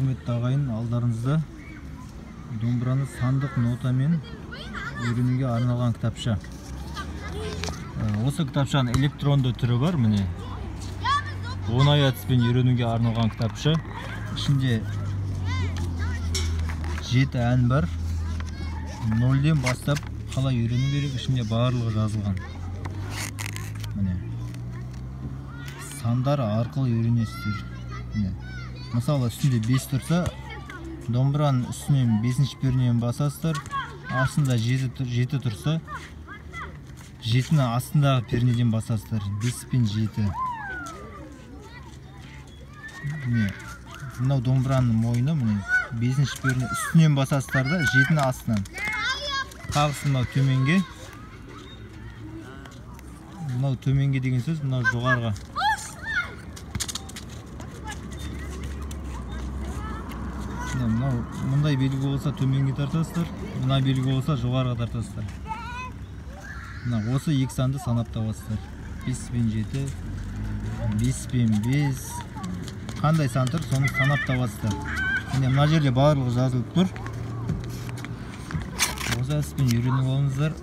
Құрметті ағайын, алдарыңызда домбыраны сандық нотамен үйренуге арналған кітапша. Осы кітапшаның электронды түрі бар, міне. Оңай әдіспен үйренуге арналған кітапша. Ішінде 7 ән бар. 0-ден бастап қалай үйрену керек, ішінде барлығы жазылған. Міне. Сандар арқылы үйренесіздер. Міне. Мысалы, үстінде 5 тұрса, домбыраның үстінен 5-ші пернемен басасыздар. Астында 7 тұрса, 7-ні астындағы пернеден басасыздар. 5 пен 7. Міне. Мынау домбыраның мойны, міне. 5-ші перне үстінен басасыздар да, 7-ні астынан. Қағысы мынау төменге. Мынау төменге деген сөз, мынау жоғарыға. Мұндай белгі болса төменге тартасыздар, мына белгі болса жоғарыға тартасыздар. Осы 2 санды санап табасыздар. 5 пен 7, 5 пен 5. Қандай сан тұр, соны санап табасыздар. Мына жерде барлығы жазылып тұр. Осы әдіспен үйреніп алыңыздар.